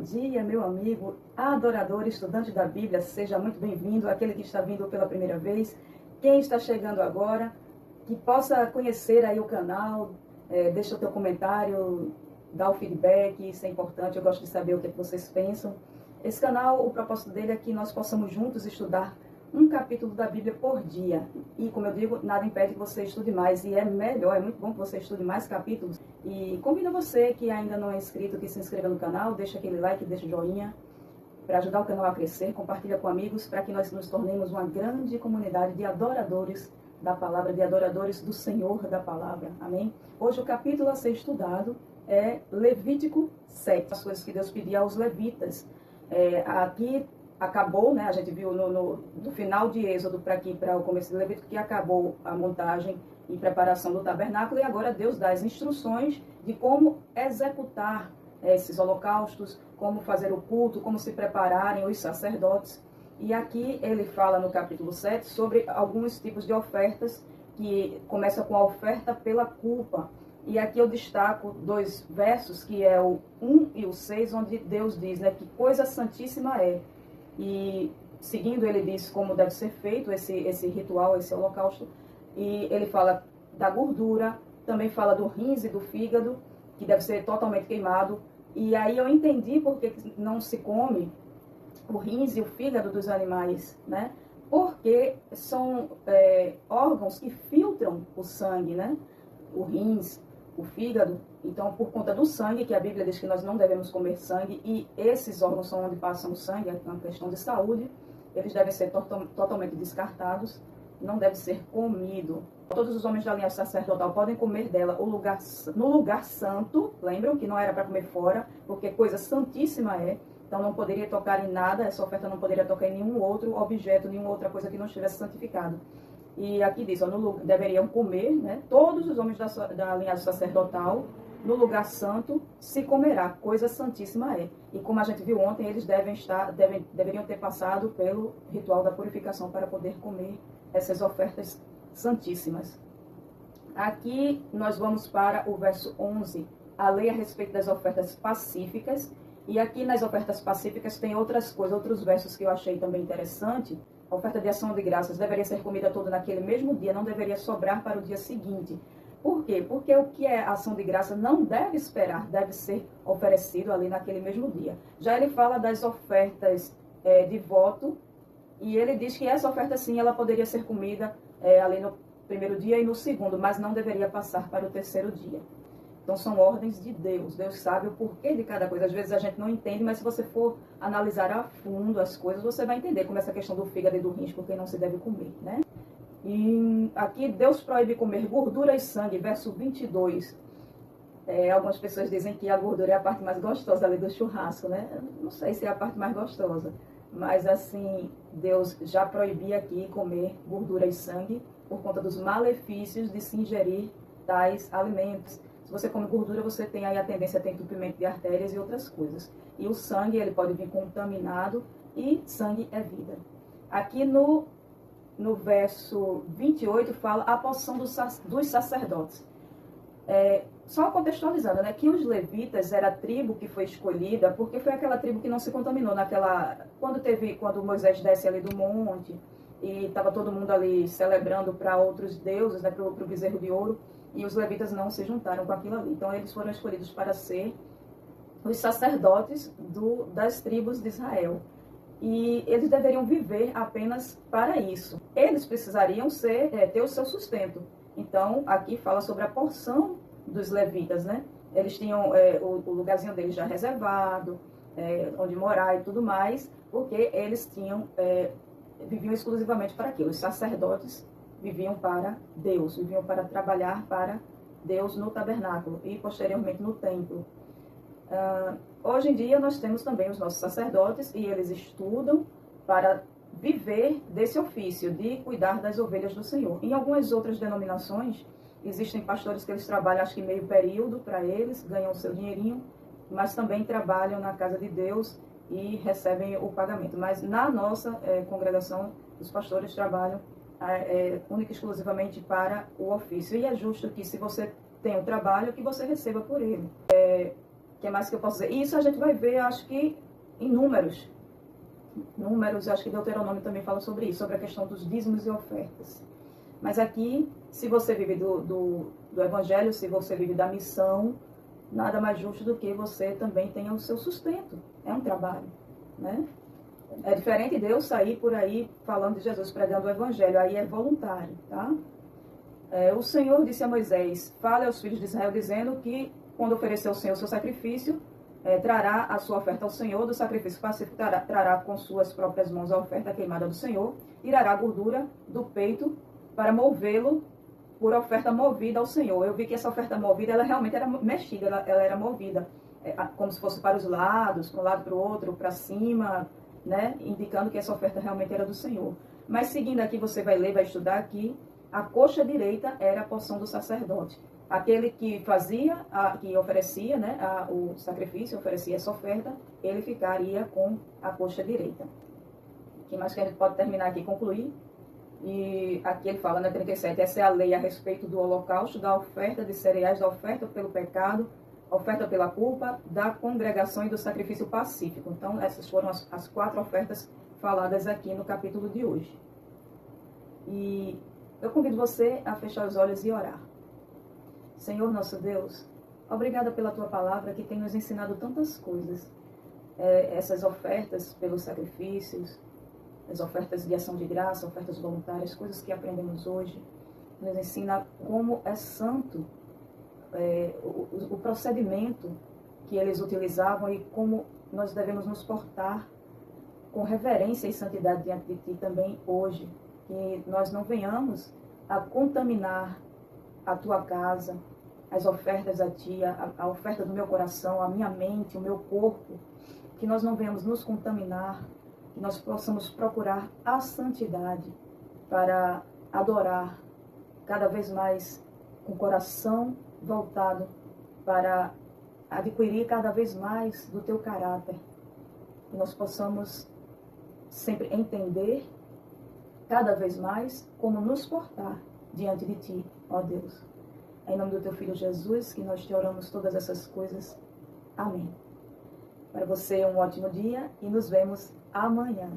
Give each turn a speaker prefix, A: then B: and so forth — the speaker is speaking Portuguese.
A: dia, meu amigo, adorador, estudante da Bíblia, seja muito bem-vindo. Aquele que está vindo pela primeira vez, quem está chegando agora, que possa conhecer aí o canal, deixa o teu comentário, dá o feedback, isso é importante, eu gosto de saber o que vocês pensam. Esse canal, o propósito dele é que nós possamos juntos estudar um capítulo da Bíblia por dia. E, como eu digo, nada impede que você estude mais. E é melhor, é muito bom que você estude mais capítulos. E convido você que ainda não é inscrito, que se inscreva no canal, deixa aquele like, deixa o joinha, para ajudar o canal a crescer. Compartilha com amigos, para que nós nos tornemos uma grande comunidade de adoradores da palavra, de adoradores do Senhor da palavra. Amém? Hoje o capítulo a ser estudado é Levítico 7. As coisas que Deus pedia aos levitas. Aqui acabou, né? A gente viu no final de Êxodo para aqui, para o começo de Levítico, que acabou a montagem e preparação do tabernáculo, e agora Deus dá as instruções de como executar esses holocaustos, como fazer o culto, como se prepararem os sacerdotes. E aqui ele fala no capítulo 7 sobre alguns tipos de ofertas, que começa com a oferta pela culpa. E aqui eu destaco dois versos, que é o 1 e o 6, onde Deus diz, né, que coisa santíssima é. E seguindo ele diz como deve ser feito esse ritual, esse holocausto. E ele fala da gordura, também fala do rins e do fígado, que deve ser totalmente queimado. E aí eu entendi por que não se come o rins e o fígado dos animais, né? Porque são órgãos que filtram o sangue, né? O rins, o fígado. Então, por conta do sangue, que a Bíblia diz que nós não devemos comer sangue, e esses órgãos são onde passam o sangue, é uma questão de saúde, eles devem ser totalmente descartados, não deve ser comido. Todos os homens da linhagem sacerdotal podem comer dela no lugar santo, lembram que não era para comer fora, porque coisa santíssima é, então não poderia tocar em nada, essa oferta não poderia tocar em nenhum outro objeto, nenhuma outra coisa que não estivesse santificado. E aqui diz, deveriam comer, né, todos os homens da linhagem sacerdotal, no lugar santo se comerá, coisa santíssima é. E como a gente viu ontem, eles deveriam ter passado pelo ritual da purificação para poder comer essas ofertas santíssimas. Aqui nós vamos para o verso 11, a lei a respeito das ofertas pacíficas. E aqui nas ofertas pacíficas tem outras coisas, outros versos que eu achei também interessante. A oferta de ação de graças deveria ser comida toda naquele mesmo dia, não deveria sobrar para o dia seguinte. Por quê? Porque o que é ação de graça não deve esperar, deve ser oferecido ali naquele mesmo dia. Já ele fala das ofertas de voto, e ele diz que essa oferta sim, ela poderia ser comida ali no primeiro dia e no segundo, mas não deveria passar para o terceiro dia. Então são ordens de Deus. Deus sabe o porquê de cada coisa. Às vezes a gente não entende, mas se você for analisar a fundo as coisas, você vai entender como essa questão do fígado e do rins, porque não se deve comer, né? E aqui Deus proíbe comer gordura e sangue, verso 22. Algumas pessoas dizem que a gordura é a parte mais gostosa ali do churrasco, né? Eu não sei se é a parte mais gostosa, mas assim, Deus já proibia aqui comer gordura e sangue por conta dos malefícios de se ingerir tais alimentos. Se você come gordura, você tem aí a tendência a ter entupimento de artérias e outras coisas. E o sangue, ele pode vir contaminado, e sangue é vida. Aqui no verso 28 fala a porção dos sacerdotes. Só contextualizando, né, que os levitas era a tribo que foi escolhida, porque foi aquela tribo que não se contaminou quando Moisés desce ali do monte, e estava todo mundo ali celebrando para outros deuses, né, para o bezerro de ouro, e os levitas não se juntaram com aquilo ali. Então eles foram escolhidos para ser os sacerdotes das tribos de Israel. E eles deveriam viver apenas para isso. Eles precisariam ter o seu sustento. Então, aqui fala sobre a porção dos levitas, né? Eles tinham o lugarzinho deles já reservado, onde morar e tudo mais, porque eles viviam exclusivamente para aquilo. Os sacerdotes viviam para Deus, viviam para trabalhar para Deus no tabernáculo e posteriormente no templo. Hoje em dia nós temos também os nossos sacerdotes, e eles estudam para viver desse ofício de cuidar das ovelhas do Senhor. Em algumas outras denominações existem pastores que eles trabalham acho que meio período para eles, ganham o seu dinheirinho, mas também trabalham na casa de Deus e recebem o pagamento. Mas na nossa congregação, os pastores trabalham única e exclusivamente para o ofício. E é justo que, se você tem um trabalho, que você receba por ele. que mais que eu posso dizer? Isso a gente vai ver, acho que, em números. Números, acho que Deuteronômio também fala sobre isso, sobre a questão dos dízimos e ofertas. Mas aqui, se você vive do Evangelho, se você vive da missão, nada mais justo do que você também tenha o seu sustento. É um trabalho, né? É diferente de eu sair por aí falando de Jesus, pregando o Evangelho. Aí é voluntário, tá? O Senhor disse a Moisés, fale aos filhos de Israel, dizendo que quando oferecer ao Senhor o seu sacrifício, trará a sua oferta ao Senhor, do sacrifício pacífico trará com suas próprias mãos a oferta queimada do Senhor, tirará a gordura do peito para movê-lo por oferta movida ao Senhor. Eu vi que essa oferta movida, ela realmente era mexida, ela era movida, como se fosse para os lados, para um lado, para o outro, para cima, né? Indicando que essa oferta realmente era do Senhor. Mas seguindo aqui, você vai ler, vai estudar aqui, a coxa direita era a porção do sacerdote. Aquele que fazia, que oferecia, né, o sacrifício, oferecia essa oferta, ele ficaria com a coxa direita. O que mais que a gente pode terminar aqui e concluir? E aqui ele fala, né, 37, essa é a lei a respeito do holocausto, da oferta de cereais, da oferta pelo pecado, oferta pela culpa, da congregação e do sacrifício pacífico. Então, essas foram as 4 ofertas faladas aqui no capítulo de hoje. E eu convido você a fechar os olhos e orar. Senhor nosso Deus, obrigada pela Tua palavra que tem nos ensinado tantas coisas. Essas ofertas pelos sacrifícios, as ofertas de ação de graça, ofertas voluntárias, coisas que aprendemos hoje, nos ensina como é santo o procedimento que eles utilizavam e como nós devemos nos portar com reverência e santidade diante de Ti também hoje. Que nós não venhamos a contaminar a Tua casa, as ofertas a Ti, a oferta do meu coração, a minha mente, o meu corpo, que nós não venhamos nos contaminar, que nós possamos procurar a santidade para adorar cada vez mais com o coração voltado para adquirir cada vez mais do Teu caráter, que nós possamos sempre entender cada vez mais como nos portar diante de Ti, ó Deus. É em nome do Teu Filho Jesus que nós Te oramos todas essas coisas. Amém. Para você um ótimo dia e nos vemos amanhã.